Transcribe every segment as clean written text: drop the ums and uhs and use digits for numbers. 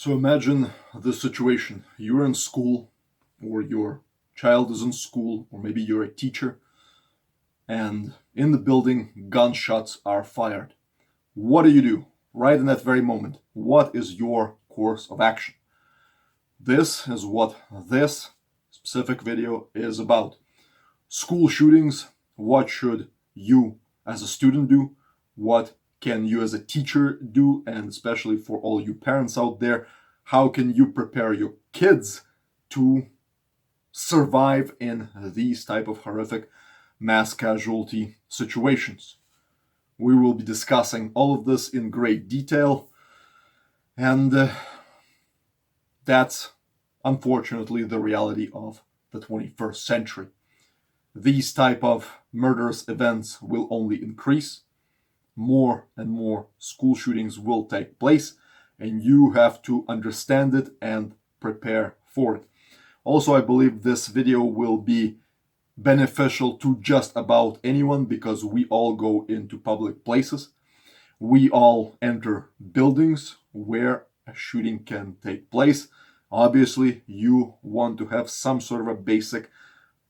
So imagine this situation. You're in school, or your child is in school, or maybe you're a teacher, and in the building, gunshots are fired. What do? Right in that very moment? What is your course of action? This is what this specific video is about. School shootings. What should you as a student do? What can you as a teacher do? And especially for all you parents out there, how can you prepare your kids to survive in these type of horrific mass casualty situations? We will be discussing all of this in great detail, and that's unfortunately the reality of the 21st century. These type of murderous events will only increase. More and more school shootings will take place, and you have to understand it and prepare for it. Also, I believe this video will be beneficial to just about anyone because we all go into public places. We all enter buildings where a shooting can take place. Obviously, you want to have some sort of a basic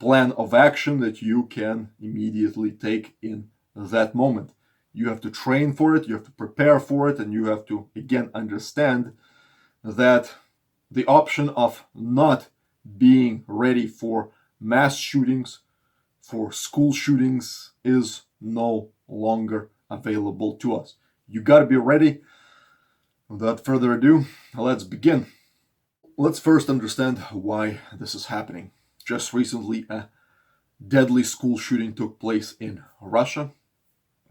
plan of action that you can immediately take in that moment. You have to train for it, you have to prepare for it, and you have to, again, understand that the option of not being ready for mass shootings, for school shootings, is no longer available to us. You got to be ready. Without further ado, let's begin. Let's first understand why this is happening. Just recently, a deadly school shooting took place in Russia.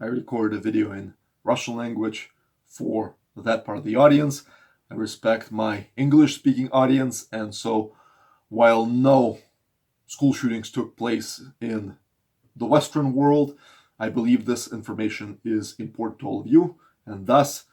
I recorded a video in Russian language for that part of the audience. I respect my English-speaking audience, and so while no school shootings took place in the Western world, I believe this information is important to all of you, and thus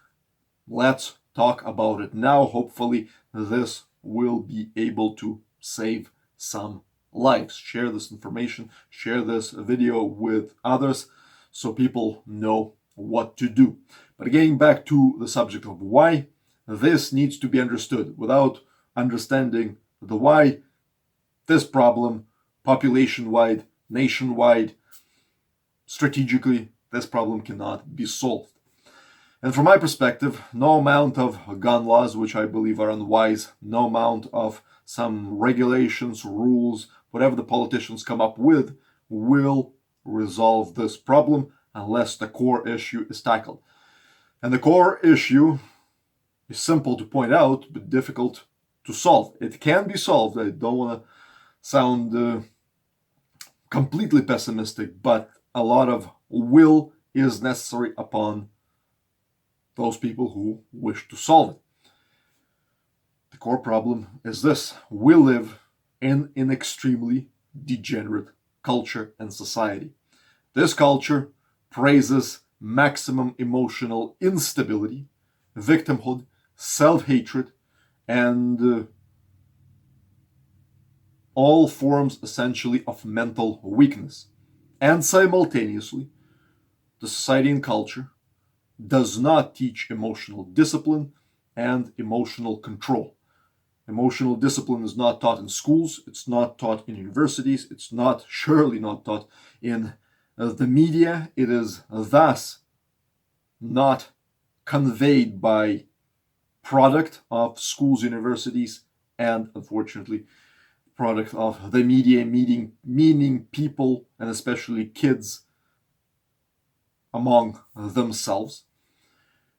let's talk about it now. Hopefully this will be able to save some lives. Share this information, share this video with others so people know what to do. But getting back to the subject of why, this needs to be understood. Without understanding the why, this problem, population-wide, nationwide, strategically, this problem cannot be solved. And from my perspective, no amount of gun laws, which I believe are unwise, no amount of some regulations, rules, whatever the politicians come up with, will resolve this problem unless the core issue is tackled. And the core issue is simple to point out, but difficult to solve. It can be solved. I don't want to sound completely pessimistic, but a lot of will is necessary upon those people who wish to solve it. The core problem is this: we live in an extremely degenerate culture and society. This culture praises maximum emotional instability, victimhood, self-hatred, and all forms essentially of mental weakness. And simultaneously, the society and culture does not teach emotional discipline and emotional control. Emotional discipline is not taught in schools, it's not taught in universities, it's surely not taught in the media. It is thus not conveyed by product of schools, universities, and unfortunately, product of the media, meaning people, and especially kids, among themselves.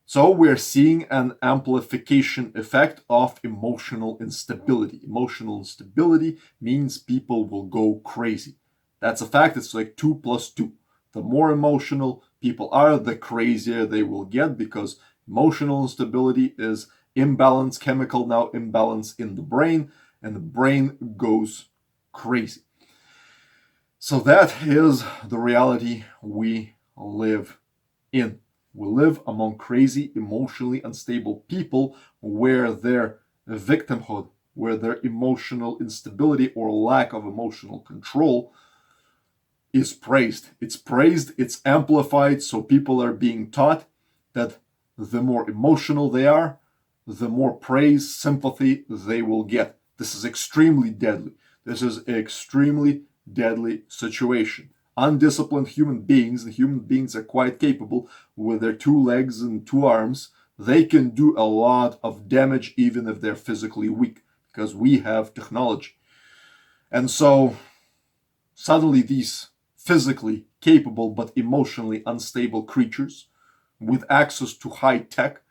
So we're seeing an amplification effect of emotional instability. Emotional instability means people will go crazy. That's a fact. It's like 2 plus 2. The more emotional people are, the crazier they will get, because emotional instability is imbalance, chemical now imbalance in the brain, and the brain goes crazy. So that is the reality we live in. We live among crazy, emotionally unstable people where their victimhood, where their emotional instability or lack of emotional control is praised. It's praised, it's amplified, so people are being taught that the more emotional they are, the more praise, sympathy they will get. This is extremely deadly. This is an extremely deadly situation. Undisciplined human beings, and human beings are quite capable with their 2 legs and 2 arms. They can do a lot of damage even if they're physically weak, because we have technology. And so suddenly these physically capable but emotionally unstable creatures with access to high tech,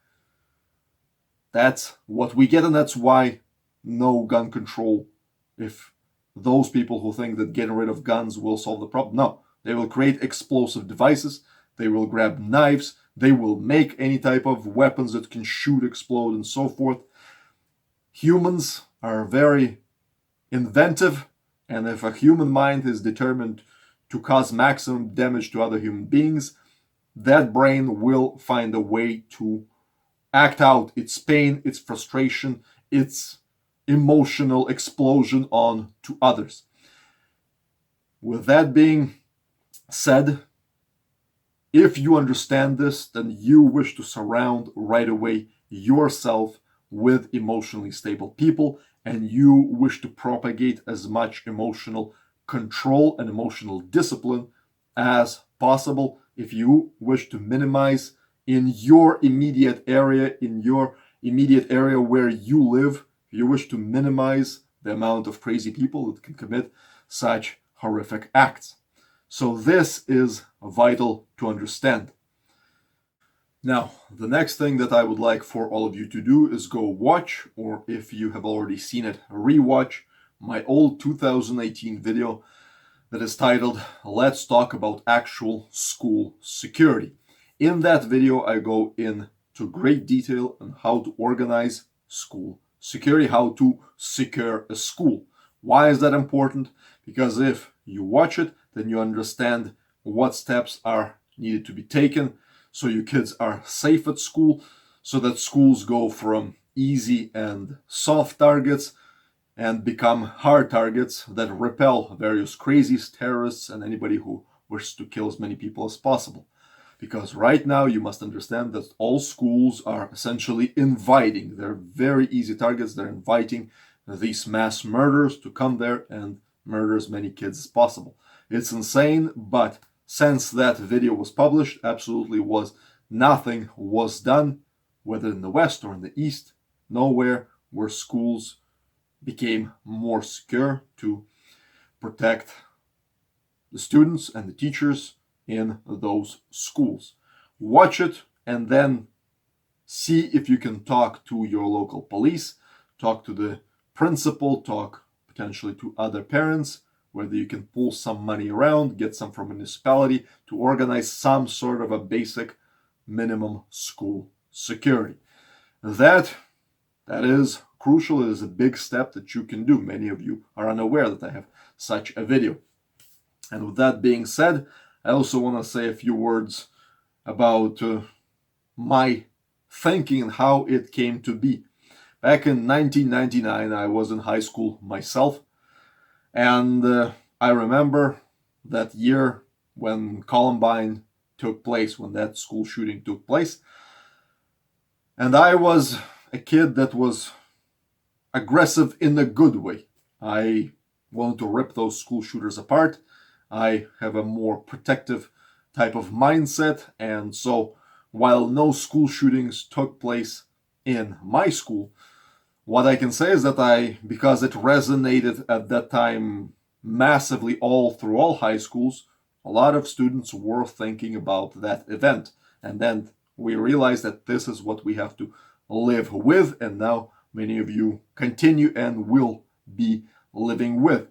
that's what we get, and that's why no gun control. If those people who think that getting rid of guns will solve the problem, no. They will create explosive devices, they will grab knives, they will make any type of weapons that can shoot, explode, and so forth. Humans are very inventive, and if a human mind is determined to cause maximum damage to other human beings, that brain will find a way to act out its pain, its frustration, its emotional explosion on to others. With that being said, if you understand this, then you wish to surround right away yourself with emotionally stable people, and you wish to propagate as much emotional control and emotional discipline as possible. If you wish to minimize in your immediate area, where you live, you wish to minimize the amount of crazy people that can commit such horrific acts. So this is vital to understand. Now, the next thing that I would like for all of you to do is go watch, or if you have already seen it, rewatch my old 2018 video that is titled "Let's Talk About Actual School Security." In that video, I go into great detail on how to organize school security, how to secure a school. Why is that important? Because if you watch it, then you understand what steps are needed to be taken so your kids are safe at school, so that schools go from easy and soft targets and become hard targets that repel various crazies, terrorists, and anybody who wishes to kill as many people as possible. Because right now you must understand that all schools are essentially inviting. They're very easy targets. They're inviting these mass murderers to come there and murder as many kids as possible. It's insane, but since that video was published, absolutely nothing was done, whether in the West or in the East, nowhere where schools became more secure to protect the students and the teachers in those schools. Watch it and then see if you can talk to your local police, talk to the principal, talk potentially to other parents, whether you can pull some money around, get some from municipality to organize some sort of a basic minimum school security. That is crucial. It is a big step that you can do. Many of you are unaware that I have such a video. And with that being said, I also want to say a few words about my thinking and how it came to be. Back in 1999, I was in high school myself, and I remember that year when Columbine took place, when that school shooting took place. And I was a kid that was aggressive in a good way. I wanted to rip those school shooters apart. I have a more protective type of mindset, and so while no school shootings took place in my school, what I can say is that because it resonated at that time massively all through all high schools, a lot of students were thinking about that event. And then we realized that this is what we have to live with, and now many of you continue and will be living with.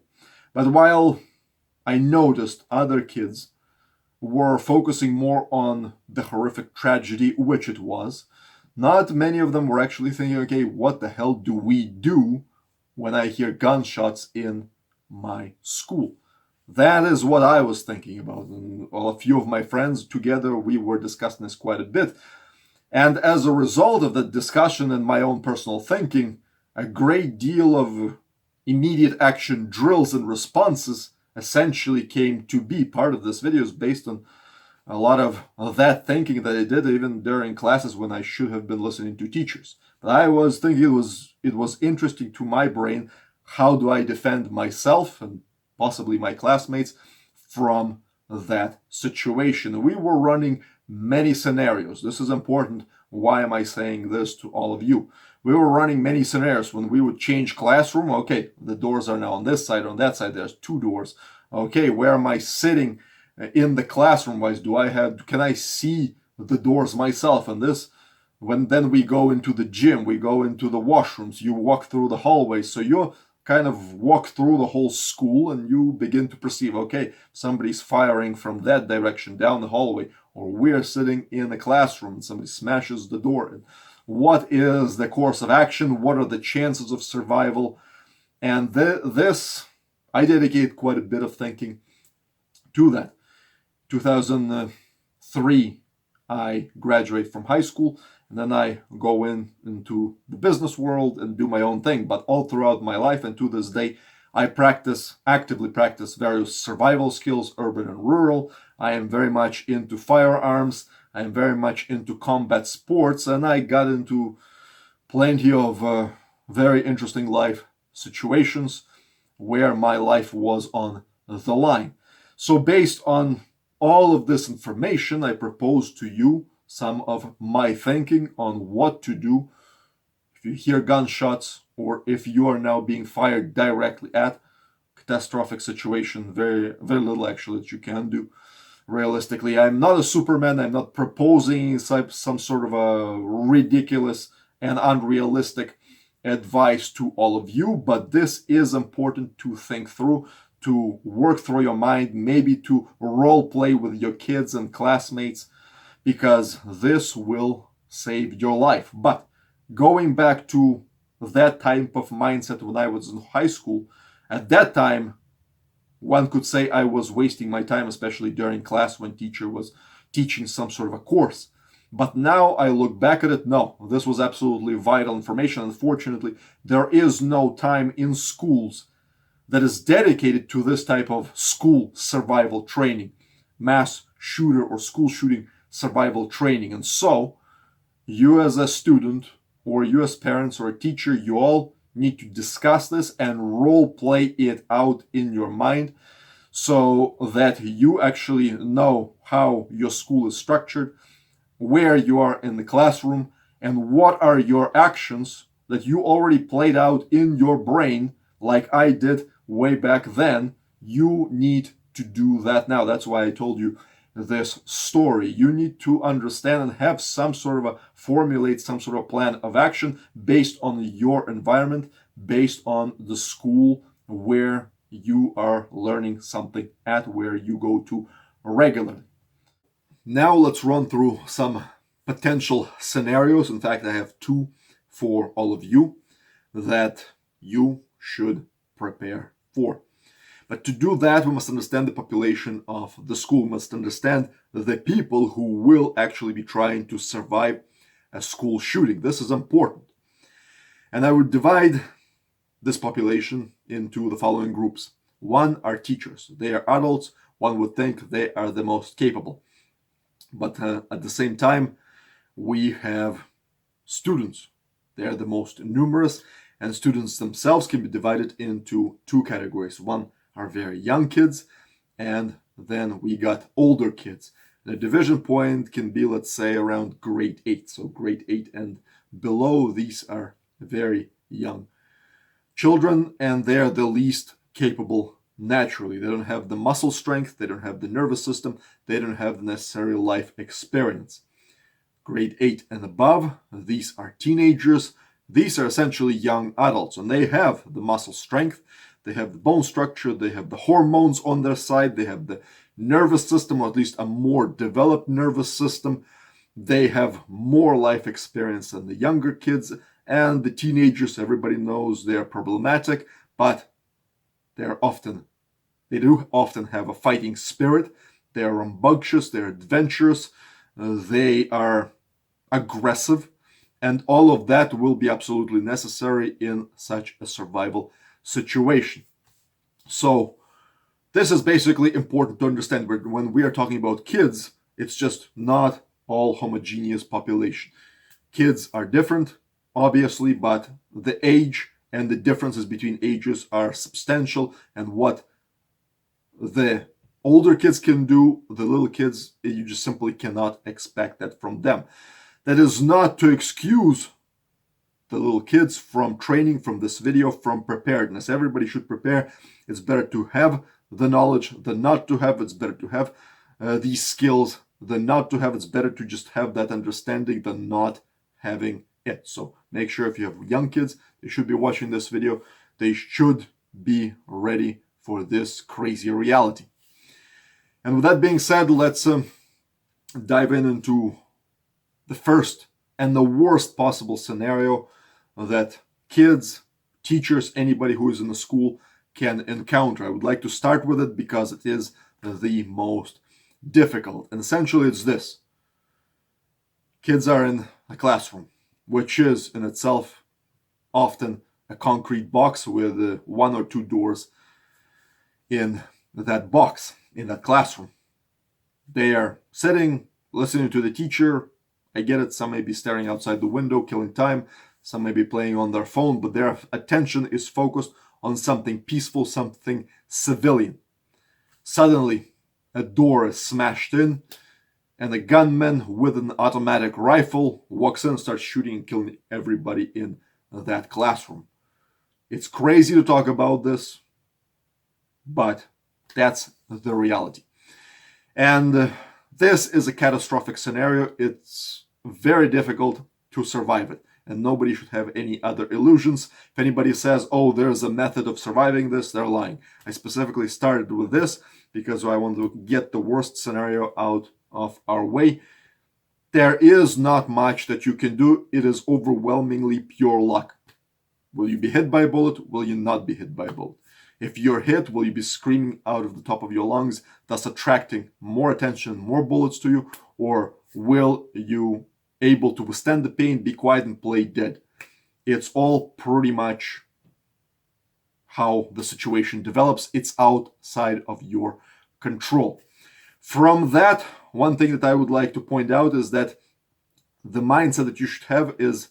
But while I noticed other kids were focusing more on the horrific tragedy, which it was, not many of them were actually thinking, okay, what the hell do we do when I hear gunshots in my school? That is what I was thinking about. And a few of my friends together, we were discussing this quite a bit. And as a result of that discussion and my own personal thinking, a great deal of immediate action drills and responses essentially came to be. Part of this video is based on a lot of that thinking that I did even during classes when I should have been listening to teachers. I was thinking it was interesting to my brain. How do I defend myself and possibly my classmates from that situation? We were running many scenarios. This is important. Why am I saying this to all of you? We were running many scenarios when we would change classroom. Okay, the doors are now on this side, on that side. There's two doors. Okay, where am I sitting in the classroom wise? Can I see the doors myself? And this, when then we go into the gym, we go into the washrooms, you walk through the hallways. So you kind of walk through the whole school and you begin to perceive, okay, somebody's firing from that direction down the hallway, or we're sitting in a classroom and somebody smashes the door in. What is the course of action? What are the chances of survival? And this, I dedicate quite a bit of thinking to that. 2003, I graduate from high school, and then I go into the business world and do my own thing. But all throughout my life and to this day, I actively practice various survival skills, urban and rural. I am very much into firearms. I am very much into combat sports, and I got into plenty of very interesting life situations where my life was on the line. So based on all of this information, I propose to you some of my thinking on what to do if you hear gunshots or if you are now being fired directly at. Catastrophic situation, very, very little actually that you can do. Realistically, I'm not a Superman. I'm not proposing some sort of a ridiculous and unrealistic advice to all of you, but this is important to think through, to work through your mind, maybe to role play with your kids and classmates, because this will save your life. But going back to that type of mindset when I was in high school, at that time, one could say I was wasting my time, especially during class when teacher was teaching some sort of a course. But now I look back at it, no, this was absolutely vital information. Unfortunately, there is no time in schools that is dedicated to this type of school survival training, mass shooter or school shooting survival training. And so you as a student or you as parents or a teacher, you all need to discuss this and role play it out in your mind so that you actually know how your school is structured, where you are in the classroom, and what are your actions that you already played out in your brain like I did way back then. You need to do that now. That's why I told you this story. You need to understand and have some sort of formulate some sort of plan of action based on your environment, based on the school where you are learning something at, where you go to regularly. Now let's run through some potential scenarios. In fact, I have two for all of you that you should prepare for. But to do that, we must understand the population of the school. We must understand the people who will actually be trying to survive a school shooting. This is important. And I would divide this population into the following groups. One are teachers. They are adults. One would think they are the most capable. But at the same time, we have students. They are the most numerous, and students themselves can be divided into two categories. One are very young kids, and then we got older kids. The division point can be, let's say, around grade 8. So grade 8 and below, these are very young children, and they're the least capable naturally. They don't have the muscle strength, they don't have the nervous system, they don't have the necessary life experience. Grade 8 and above, these are teenagers. These are essentially young adults, and they have the muscle strength, they have the bone structure, they have the hormones on their side, they have the nervous system, or at least a more developed nervous system. They have more life experience than the younger kids, and the teenagers, everybody knows they are problematic, but they do often have a fighting spirit. They are rambunctious, they're adventurous, they are aggressive, and all of that will be absolutely necessary in such a survival situation. So this is basically important to understand. When we are talking about kids, it's just not all homogeneous population. Kids are different. obviously, but the age and the differences between ages are substantial, and what the older kids can do, the little kids, you just simply cannot expect that from them. That is not to excuse the little kids from training, from this video, from preparedness. Everybody should prepare. It's better to have the knowledge than not to have. It's better to have these skills than not to have. It's better to just have that understanding than not having it. So make sure if you have young kids, they should be watching this video. They should be ready for this crazy reality. And with that being said, let's dive into the first and the worst possible scenario that kids, teachers, anybody who is in the school can encounter. I would like to start with it because it is the most difficult. And essentially it's this. Kids are in a classroom, which is in itself often a concrete box with one or two doors in that box, in that classroom. They are sitting, listening to the teacher. I get it, some may be staring outside the window, killing time. Some may be playing on their phone, but their attention is focused on something peaceful, something civilian. Suddenly, a door is smashed in, and a gunman with an automatic rifle walks in and starts shooting and killing everybody in that classroom. It's crazy to talk about this, but that's the reality. And this is a catastrophic scenario. It's very difficult to survive it, and nobody should have any other illusions. If anybody says, oh, there's a method of surviving this, they're lying. I specifically started with this because I want to get the worst scenario out of our way. There is not much that you can do. It is overwhelmingly pure luck. Will you be hit by a bullet? Will you not be hit by a bullet? If you're hit, will you be screaming out of the top of your lungs, thus attracting more attention, more bullets to you? Or will you able to withstand the pain, be quiet, and play dead? It's all pretty much how the situation develops. It's outside of your control. From that, one thing that I would like to point out is that the mindset that you should have is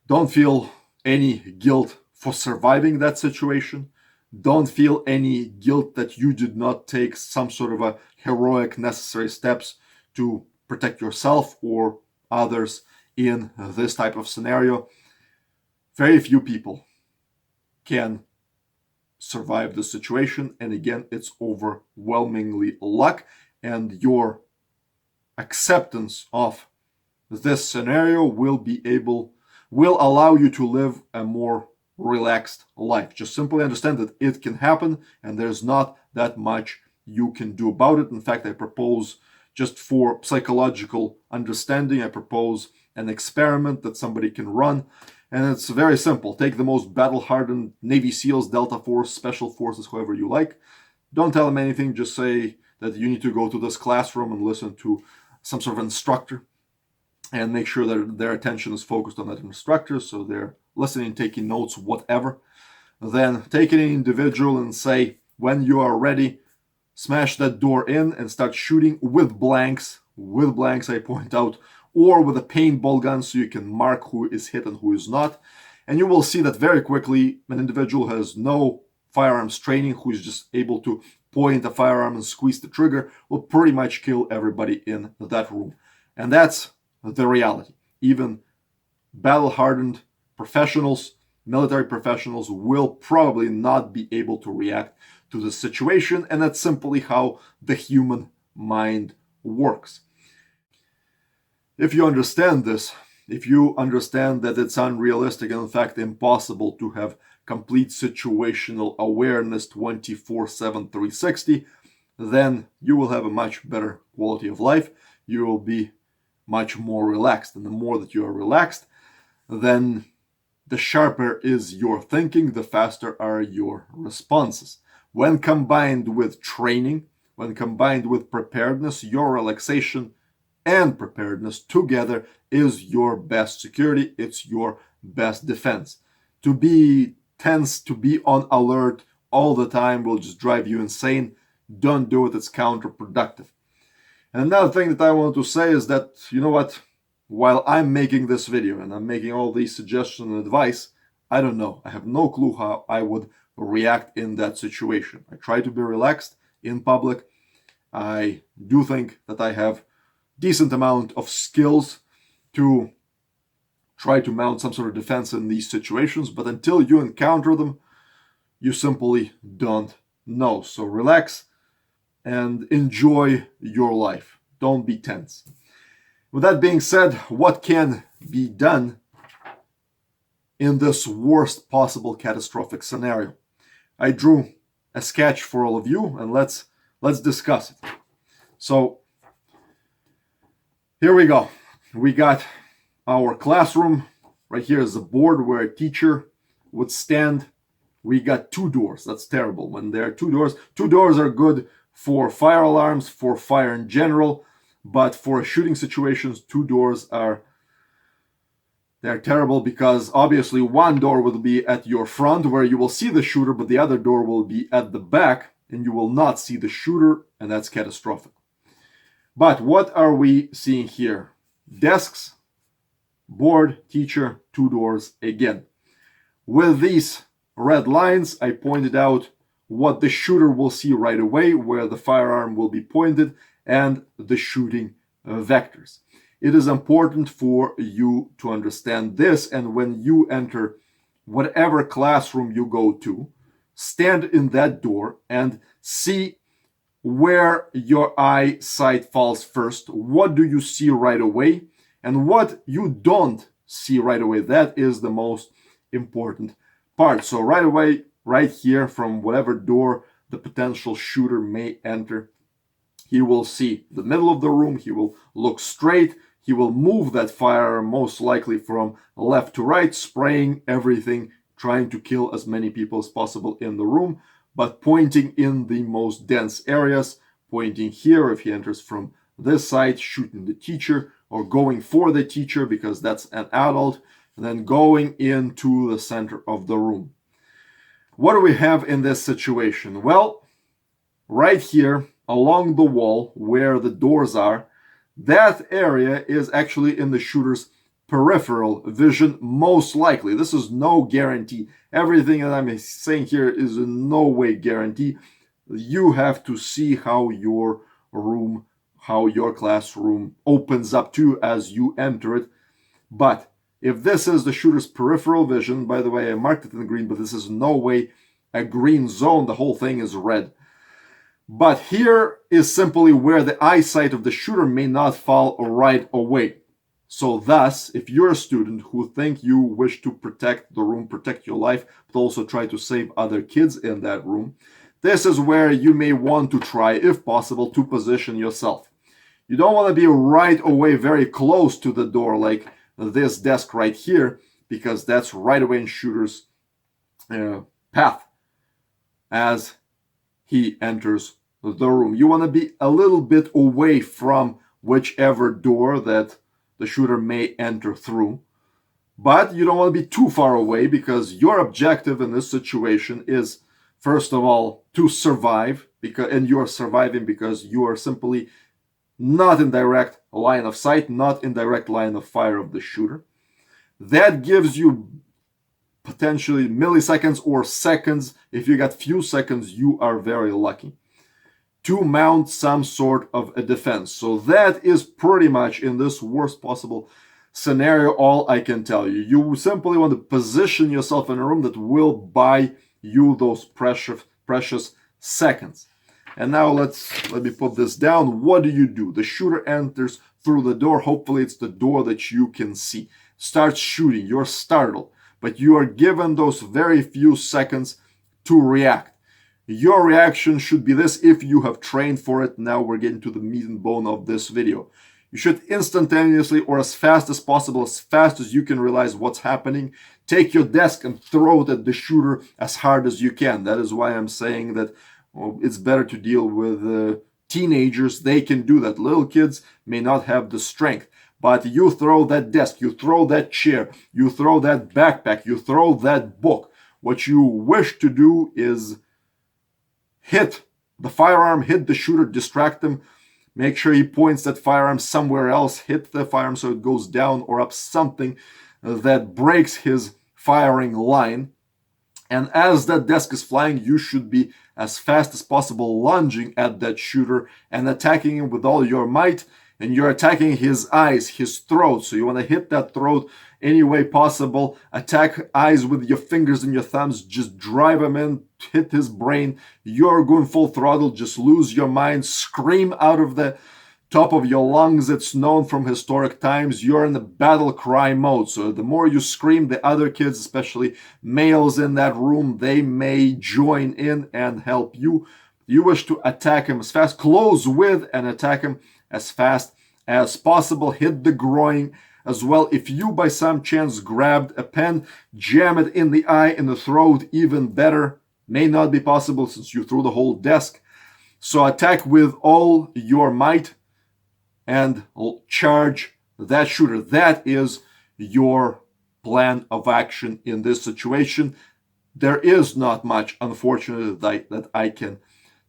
don't feel any guilt for surviving that situation. Don't feel any guilt that you did not take some sort of a heroic necessary steps to protect yourself or others in this type of scenario. Very few people can survive the situation, and again, it's overwhelmingly luck, and your acceptance of this scenario will allow you to live a more relaxed life. Just simply understand that it can happen, and there's not that much you can do about it. In fact, I propose, just for psychological understanding, I propose an experiment that somebody can run, and it's very simple. Take the most battle-hardened Navy SEALs, Delta Force, Special Forces, whoever you like. Don't tell them anything, just say that you need to go to this classroom and listen to some sort of instructor, and make sure that their attention is focused on that instructor, so they're listening, taking notes, whatever. Then take an individual and say, when you are ready, smash that door in and start shooting with blanks, I point out, or with a paintball gun so you can mark who is hit and who is not. And you will see that very quickly an individual has no firearms training, who is just able to point a firearm and squeeze the trigger, will pretty much kill everybody in that room. And that's the reality. Even battle-hardened professionals, military professionals, will probably not be able to react to the situation, and that's simply how the human mind works. If you understand this, if you understand that it's unrealistic and in fact impossible to have complete situational awareness 24/7, 360, then you will have a much better quality of life. You will be much more relaxed, and the more that you are relaxed, then the sharper is your thinking, the faster are your responses. When combined with training, when combined with preparedness, your relaxation and preparedness together is your best security. It's your best defense. To be tense, to be on alert all the time will just drive you insane. Don't do it. It's counterproductive. And another thing that I want to say is that, you know what, while I'm making this video and I'm making all these suggestions and advice, I don't know. I have no clue how I would react in that situation. I try to be relaxed in public. I do think that I have decent amount of skills to try to mount some sort of defense in these situations, but until you encounter them, you simply don't know. So relax and enjoy your life. Don't be tense. With that being said, what can be done in this worst possible catastrophic scenario? I drew a sketch for all of you, and let's discuss it. So here we go. We got our classroom. Right here is a board where a teacher would stand. We got two doors. That's terrible. When there are two doors are good for fire alarms, for fire in general, but for shooting situations, two doors they're terrible, because obviously one door will be at your front where you will see the shooter, but the other door will be at the back and you will not see the shooter, and that's catastrophic. But what are we seeing here? Desks, board, teacher, two doors again. With these red lines, I pointed out what the shooter will see right away, where the firearm will be pointed, and the shooting vectors. It is important for you to understand this, and when you enter whatever classroom you go to, stand in that door and see where your eyesight falls first. What do you see right away, and what you don't see right away? That is the most important part. So right away, right here, from whatever door the potential shooter may enter, he will see the middle of the room, he will look straight, he will move that firearm most likely from left to right, spraying everything, trying to kill as many people as possible in the room, but pointing in the most dense areas, pointing here if he enters from this side, shooting the teacher, or going for the teacher because that's an adult, and then going into the center of the room. What do we have in this situation? Well, right here along the wall where the doors are, that area is actually in the shooter's peripheral vision, most likely. This is no guarantee. Everything that I'm saying here is in no way guarantee. You have to see how your room, how your classroom opens up to you as you enter it. But if this is the shooter's peripheral vision, by the way, I marked it in green, but this is no way a green zone. The whole thing is red. But here is simply where the eyesight of the shooter may not fall right away. So thus, if you're a student who think you wish to protect the room, protect your life, but also try to save other kids in that room, this is where you may want to try, if possible, to position yourself. You don't want to be right away very close to the door like this desk right here, because that's right away in shooter's path as he enters the room. You want to be a little bit away from whichever door that the shooter may enter through, but you don't want to be too far away, because your objective in this situation is, first of all, to survive, and you are surviving because you are simply not in direct line of sight, not in direct line of fire of the shooter. That gives you potentially milliseconds or seconds. If you got few seconds, you are very lucky to mount some sort of a defense. So that is pretty much, in this worst possible scenario, all I can tell you. You simply want to position yourself in a room that will buy you those precious seconds. And now let me put this down. What do? The shooter enters through the door. Hopefully it's the door that you can see. Starts shooting. You're startled, but you are given those very few seconds to react. Your reaction should be this if you have trained for it. Now we're getting to the meat and bone of this video. You should instantaneously, or as fast as possible, as fast as you can realize what's happening, take your desk and throw it at the shooter as hard as you can. That is why I'm saying that it's better to deal with teenagers. They can do that. Little kids may not have the strength. But you throw that desk, you throw that chair, you throw that backpack, you throw that book. What you wish to do is hit the firearm, hit the shooter, distract them, make sure he points that firearm somewhere else, hit the firearm so it goes down or up, something that breaks his firing line. And as that desk is flying, you should be as fast as possible lunging at that shooter and attacking him with all your might. And you're attacking his eyes, his throat. So you want to hit that throat any way possible. Attack eyes with your fingers and your thumbs. Just drive him in, hit his brain. You're going full throttle. Just lose your mind. Scream out of the top of your lungs. It's known from historic times. You're in the battle cry mode. So the more you scream, the other kids, especially males in that room, they may join in and help you. You wish to attack him as fast, close with and attack him as fast as possible. Hit the groin as well. If you by some chance grabbed a pen, jam it in the eye, in the throat, even better. May not be possible since you threw the whole desk. So attack with all your might and charge that shooter. That is your plan of action in this situation. There is not much, unfortunately, that I can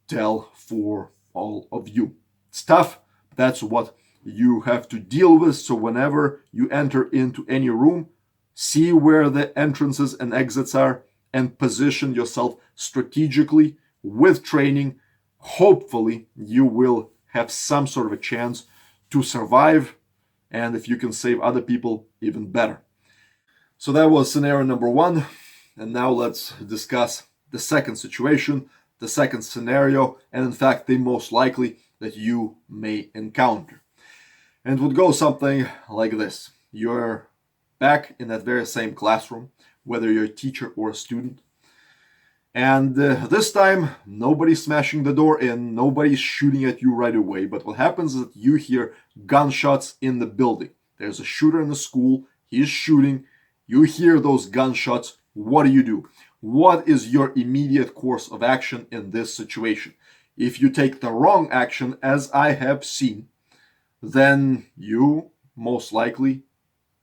tell for all of you. It's tough. That's what you have to deal with. So whenever you enter into any room, see where the entrances and exits are and position yourself strategically with training. Hopefully, you will have some sort of a chance to survive, and if you can save other people, even better. So that was scenario number one, and now let's discuss the second situation, the second scenario, and in fact the most likely that you may encounter. And it would go something like this. You're back in that very same classroom, whether you're a teacher or a student. And this time, nobody's smashing the door in, nobody's shooting at you right away. But what happens is that you hear gunshots in the building. There's a shooter in the school, he's shooting, you hear those gunshots. What do? What is your immediate course of action in this situation? If you take the wrong action, as I have seen, then you most likely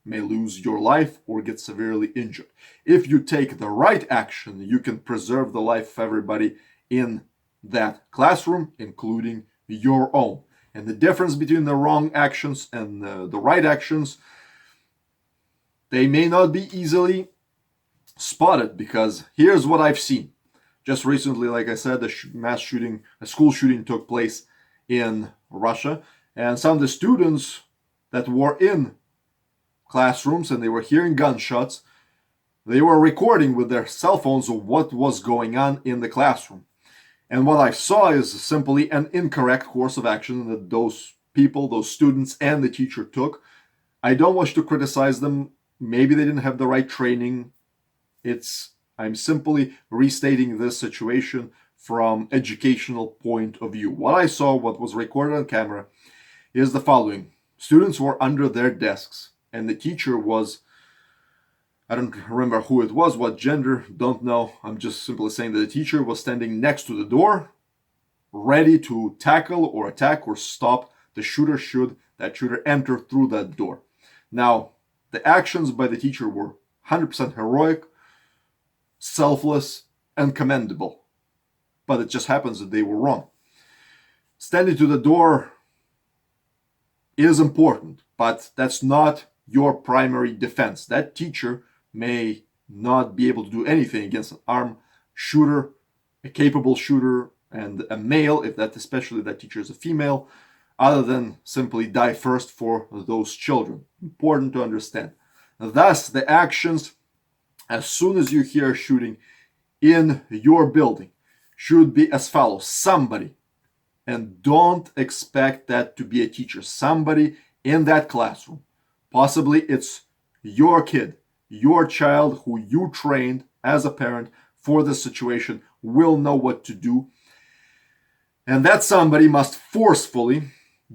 may lose your life or get severely injured. If you take the right action, you can preserve the life of everybody in that classroom, including your own. And the difference between the wrong actions and the right actions, they may not be easily spotted, because here's what I've seen. Just recently, like I said, a school shooting took place in Russia, and some of the students that were in classrooms and they were hearing gunshots, they were recording with their cell phones of what was going on in the classroom. And what I saw is simply an incorrect course of action that those people, those students and the teacher took. I don't wish to criticize them. Maybe they didn't have the right training. I'm simply restating this situation from educational point of view. What I saw, what was recorded on camera, is the following. Students were under their desks, and the teacher was, I don't remember who it was, what gender, don't know. I'm just simply saying that the teacher was standing next to the door, ready to tackle or attack or stop the shooter should that shooter enter through that door. Now, the actions by the teacher were 100% heroic, selfless, and commendable. But it just happens that they were wrong. Standing to the door is important, but that's not your primary defense. That teacher may not be able to do anything against an armed shooter, a capable shooter, and a male, if that, especially that teacher is a female, other than simply die first for those children. Important to understand. Thus, the actions, as soon as you hear shooting in your building, should be as follows. Somebody, and don't expect that to be a teacher, somebody in that classroom, possibly it's your kid, your child who you trained as a parent for this situation, will know what to do. And that somebody must forcefully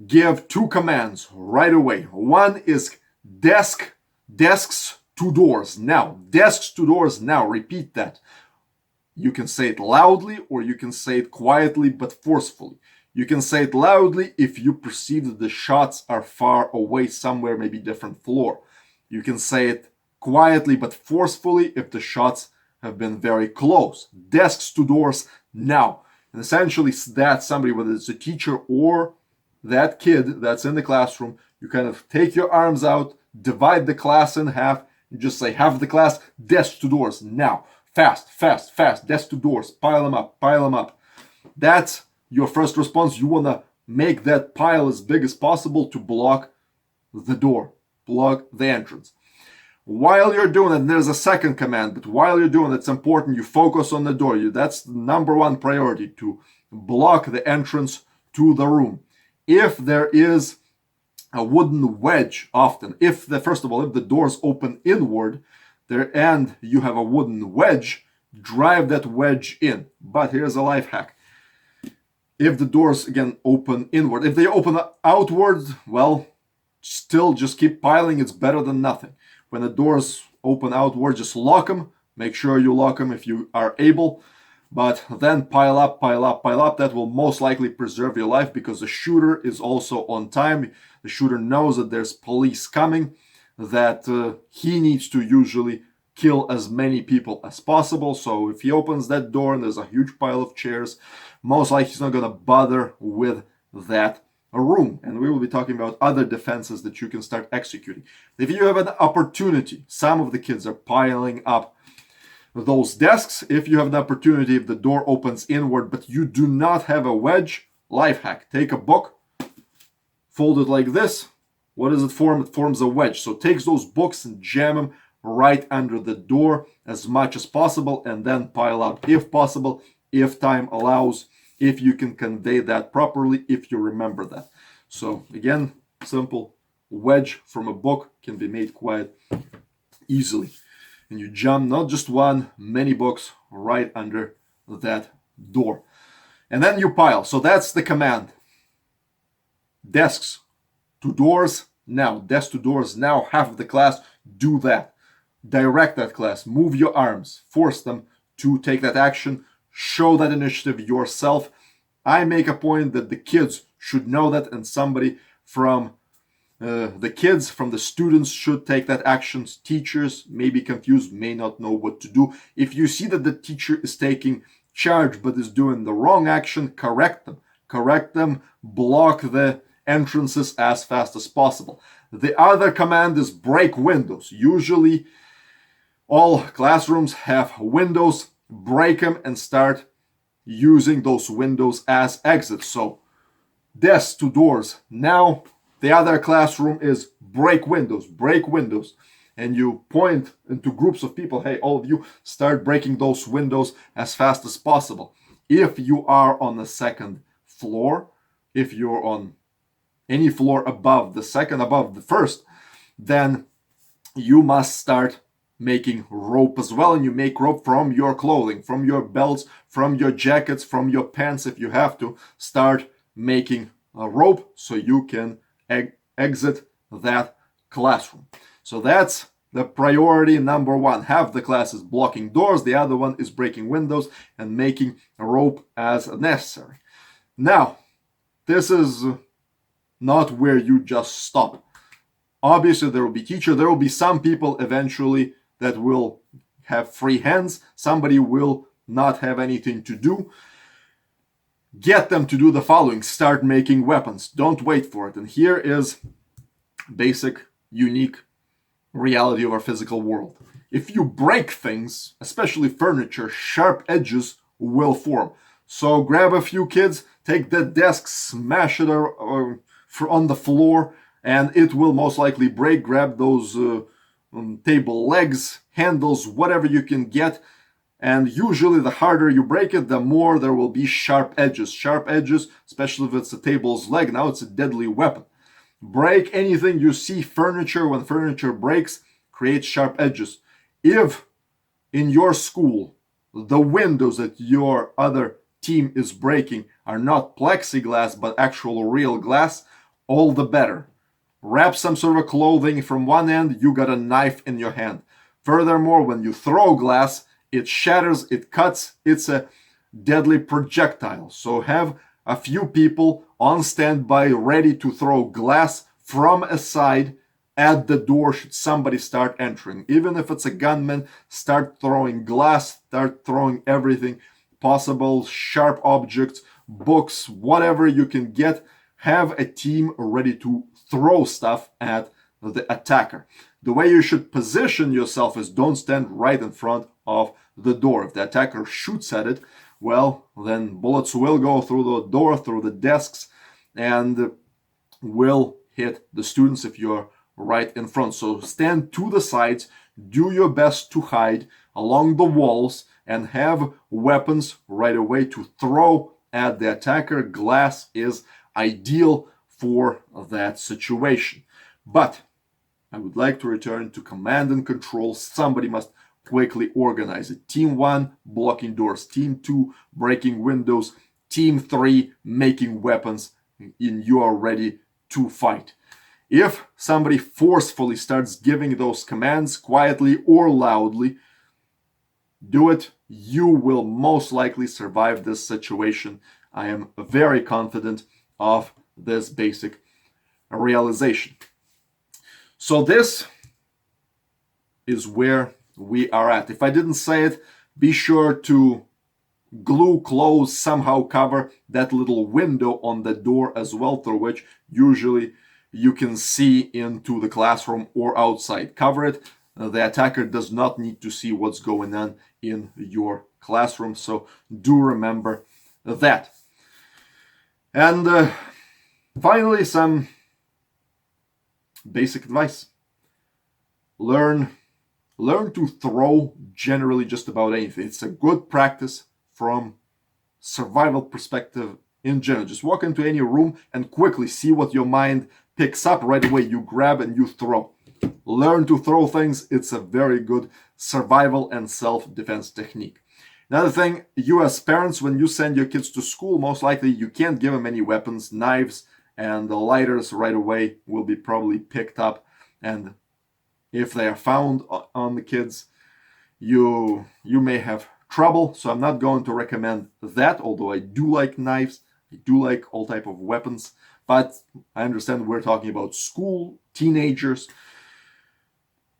give two commands right away. One is desks to doors now. Desks to doors now. Repeat that. You can say it loudly or you can say it quietly but forcefully. You can say it loudly if you perceive that the shots are far away somewhere, maybe different floor. You can say it quietly but forcefully if the shots have been very close. Desks to doors now. And essentially that somebody, whether it's a teacher or that kid that's in the classroom, you kind of take your arms out, divide the class in half, and just say, half the class, desk to doors, now. Fast, fast, fast, desk to doors, pile them up, pile them up. That's your first response. You want to make that pile as big as possible to block the door, block the entrance. While you're doing it, there's a second command, but while you're doing it, it's important you focus on the door. That's the number one priority, to block the entrance to the room. If there is a wooden wedge, often, first of all, if the doors open inward there and you have a wooden wedge, drive that wedge in. But here's a life hack. If the doors, again, open inward, if they open outward, well, still just keep piling. It's better than nothing. When the doors open outward, just lock them. Make sure you lock them if you are able. But then pile up, pile up, pile up. That will most likely preserve your life, because the shooter is also on time. The shooter knows that there's police coming, that he needs to usually kill as many people as possible. So if he opens that door and there's a huge pile of chairs, most likely he's not going to bother with that room. And we will be talking about other defenses that you can start executing. If you have an opportunity, some of the kids are piling up those desks. If you have an opportunity, if the door opens inward but you do not have a wedge, life hack, take a book, fold it like this. What does it form? It forms a wedge. So take those books and jam them right under the door as much as possible, and then pile up if possible, if time allows, if you can convey that properly, if you remember that. So again, simple wedge from a book can be made quite easily. And you jam not just one, many books right under that door. And then you pile. So that's the command. Desks to doors now. Desk to doors now. Half of the class, do that. Direct that class. Move your arms. Force them to take that action. Show that initiative yourself. I make a point that the kids should know that, and somebody from the students should take that action. Teachers may be confused, may not know what to do. If you see that the teacher is taking charge but is doing the wrong action, correct them. Correct them. Block the entrances as fast as possible. The other command is break windows. Usually all classrooms have windows. Break them and start using those windows as exits. So desks to doors. Now the other classroom is break windows, break windows. And you point into groups of people, hey, all of you, start breaking those windows as fast as possible. If you are on the second floor, if you're on any floor above the second, above the first, then you must start making rope as well. And you make rope from your clothing, from your belts, from your jackets, from your pants. If you have to, start making a rope so you can exit that classroom. So that's the priority number one. Half the class is blocking doors, the other one is breaking windows and making a rope as necessary. Now, this is not where you just stop. Obviously, there will be teachers, there will be some people eventually that will have free hands. Somebody will not have anything to do. Get them to do the following. Start making weapons. Don't wait for it. And here is basic, unique reality of our physical world. If you break things, especially furniture, sharp edges will form. So grab a few kids, take that desk, smash it on the floor, and it will most likely break. Grab those table legs, handles, whatever you can get. And usually the harder you break it, the more there will be sharp edges. Sharp edges, especially if it's a table's leg, now it's a deadly weapon. Break anything you see. Furniture, when furniture breaks, creates sharp edges. If in your school the windows that your other team is breaking are not plexiglass but actual real glass, all the better. Wrap some sort of clothing from one end, you got a knife in your hand. Furthermore, when you throw glass, it shatters, it cuts, it's a deadly projectile. So have a few people on standby ready to throw glass from a side at the door should somebody start entering. Even if it's a gunman, start throwing glass, start throwing everything possible, sharp objects, books, whatever you can get. have a team ready to throw stuff at the attacker. The way you should position yourself is don't stand right in front of the door. If the attacker shoots at it, well, then bullets will go through the door, through the desks, and will hit the students if you're right in front. So stand to the sides, do your best to hide along the walls, and have weapons right away to throw at the attacker. Glass is ideal for that situation. But I would like to return to command and control. Somebody must quickly organize it. Team 1 blocking doors, Team 2 breaking windows, Team 3 making weapons, and you are ready to fight. If somebody forcefully starts giving those commands quietly or loudly, do it. You will most likely survive this situation. I am very confident of this basic realization. So this is where we are at. If I didn't say it, be sure to glue, close, somehow cover that little window on the door as well, through which usually you can see into the classroom or outside. Cover it. The attacker does not need to see what's going on in your classroom, so do remember that. And finally, some basic advice. Learn to throw generally just about anything. It's a good practice from survival perspective in general. Just walk into any room and quickly see what your mind picks up. Right away you grab and you throw. Learn to throw things. It's a very good survival and self-defense technique. Another thing, you as parents, when you send your kids to school, most likely you can't give them any weapons. Knives and the lighters right away will be probably picked up, and if they are found on the kids, you may have trouble. So I'm not going to recommend that, although I do like knives, I do like all type of weapons. But I understand we're talking about school, teenagers.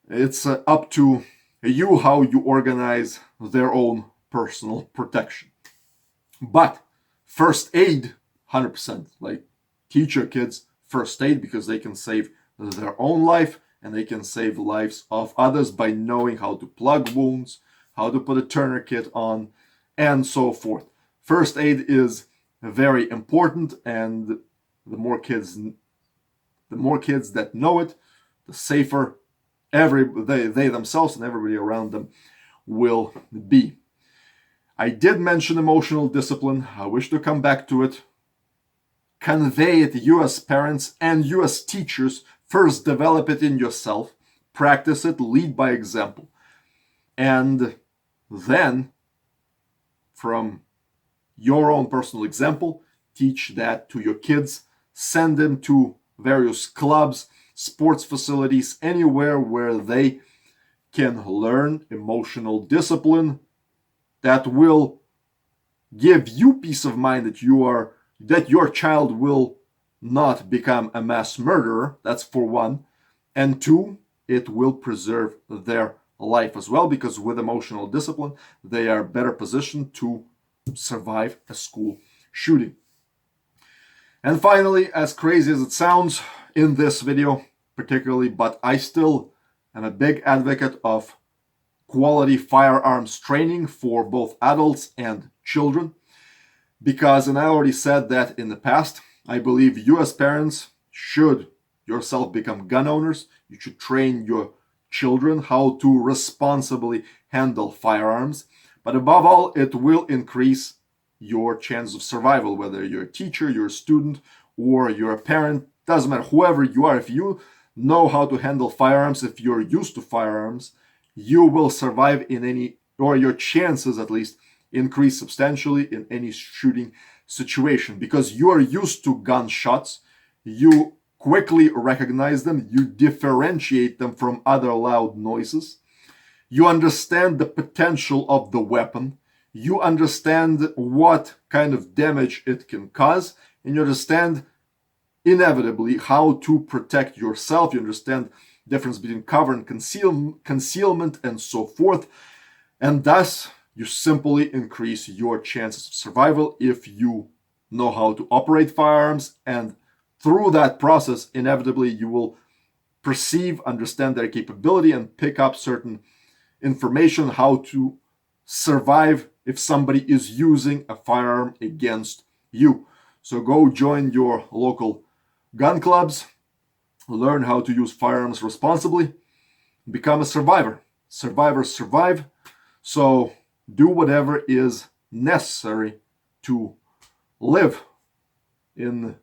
It's up to you how you organize their own personal protection. But first aid, 100%. Like, teach your kids first aid, because they can save their own life and they can save the lives of others by knowing how to plug wounds, how to put a tourniquet on, and so forth. First aid is very important, and the more kids that know it, the safer they themselves and everybody around them will be. I did mention emotional discipline. I wish to come back to it. Convey it, you as parents and you as teachers. First, develop it in yourself. Practice it, lead by example. And then, from your own personal example, teach that to your kids. Send them to various clubs, sports facilities, anywhere where they can learn emotional discipline that will give you peace of mind that your child will not become a mass murderer. That's for one. And two, it will preserve their life as well, because with emotional discipline, they are better positioned to survive a school shooting. And finally, as crazy as it sounds in this video particularly, but I still am a big advocate of quality firearms training for both adults and children, because, and I already said that in the past, I believe you as parents should yourself become gun owners. You should train your children how to responsibly handle firearms. But above all, it will increase your chance of survival, whether you're a teacher, you're a student, or you're a parent. Doesn't matter, whoever you are. If you know how to handle firearms, if you're used to firearms, you will survive in any, or your chances at least, increase substantially in any shooting situation, because you are used to gunshots. You quickly recognize them, you differentiate them from other loud noises, you understand the potential of the weapon, you understand what kind of damage it can cause, and you understand inevitably how to protect yourself. You understand the difference between cover and concealment and so forth, and thus you simply increase your chances of survival if you know how to operate firearms and through that process, inevitably you will perceive, understand their capability, and pick up certain information how to survive if somebody is using a firearm against you. So go join your local gun clubs, learn how to use firearms responsibly, become a survivor. Survivors survive, so do whatever is necessary to live in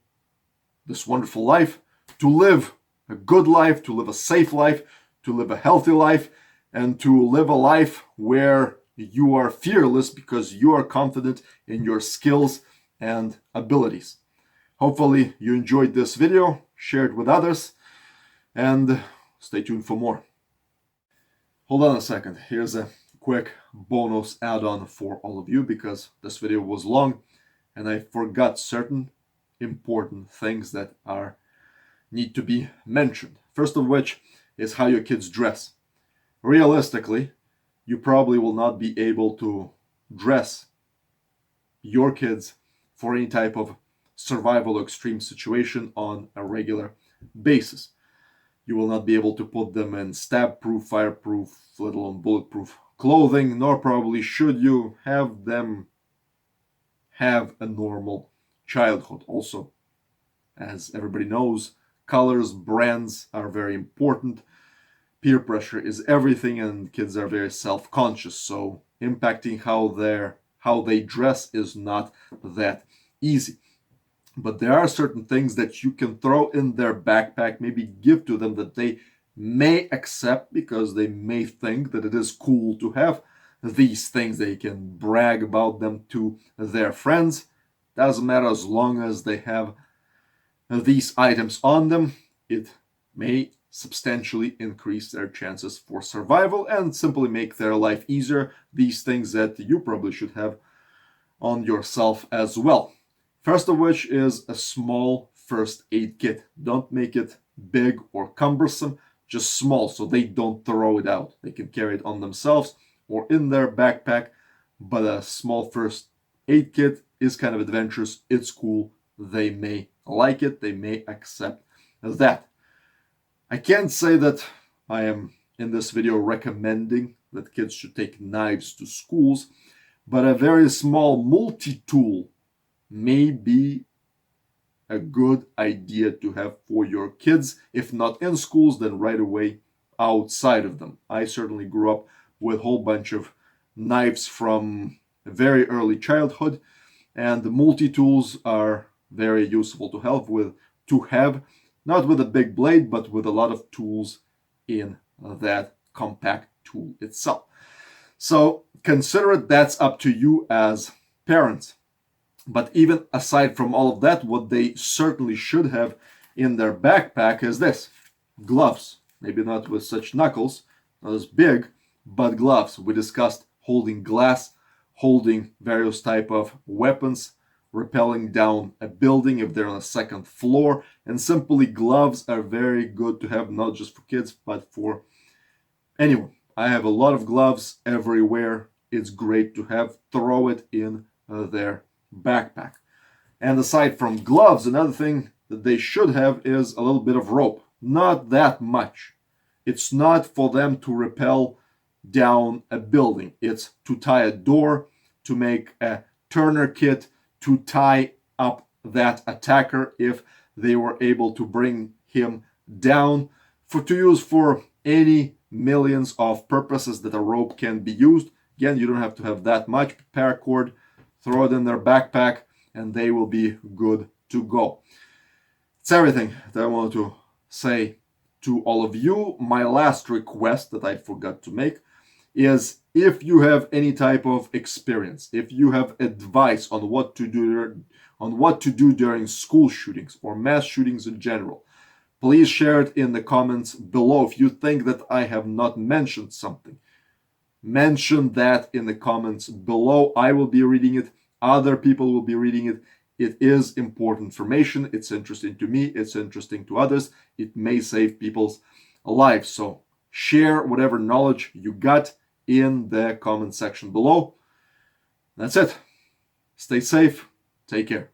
this wonderful life, to live a good life, to live a safe life, to live a healthy life, and to live a life where you are fearless because you are confident in your skills and abilities. Hopefully you enjoyed this video, share it with others, and stay tuned for more. Hold on a second. Here's a quick bonus add-on for all of you because this video was long and I forgot certain important things that need to be mentioned. First of which is how your kids dress. Realistically, you probably will not be able to dress your kids for any type of survival or extreme situation on a regular basis. You will not be able to put them in stab-proof, fire-proof, let alone bulletproof clothing, nor probably should you have them have a normal childhood. Also, as everybody knows, colors, brands are very important. Peer pressure is everything, and kids are very self-conscious, so impacting how they dress is not that easy. But there are certain things that you can throw in their backpack, maybe give to them, that they may accept because they may think that it is cool to have these things. They can brag about them to their friends. Doesn't matter, as long as they have these items on them, it may substantially increase their chances for survival and simply make their life easier. These things that you probably should have on yourself as well. First of which is a small first aid kit. Don't make it big or cumbersome, just small so they don't throw it out. They can carry it on themselves or in their backpack, but a small first aid kit is kind of adventurous. It's cool. They may like it. They may accept that. I can't say that I am in this video recommending that kids should take knives to schools, but a very small multi-tool may be a good idea to have for your kids, if not in schools, then right away outside of them. I certainly grew up with a whole bunch of knives from a very early childhood, and the multi-tools are very useful to have, not with a big blade, but with a lot of tools in that compact tool itself. So consider it, that's up to you as parents. But even aside from all of that, what they certainly should have in their backpack is this: gloves. Maybe not with such knuckles, not as big, but gloves. We discussed holding glass, holding various type of weapons, rappelling down a building if they're on a second floor, and simply gloves are very good to have, not just for kids, but for anyone. I have a lot of gloves everywhere. It's great to have. Throw it in their backpack. And aside from gloves, another thing that they should have is a little bit of rope. Not that much. It's not for them to rappel down a building. It's to tie a door, to make a tourniquet, to tie up that attacker if they were able to bring him down, to use for any millions of purposes that a rope can be used. Again, you don't have to have that much. Paracord, throw it in their backpack, and they will be good to go. It's everything that I wanted to say to all of you. My last request that I forgot to make is, if you have any type of experience, if you have advice on what to do during school shootings or mass shootings in general, please share it in the comments below. If you think that I have not mentioned something, mention that in the comments below. I will be reading it. Other people will be reading it. It is important information. It's interesting to me. It's interesting to others. It may save people's lives. So share whatever knowledge you got in the comment section below. That's it. Stay safe. Take care.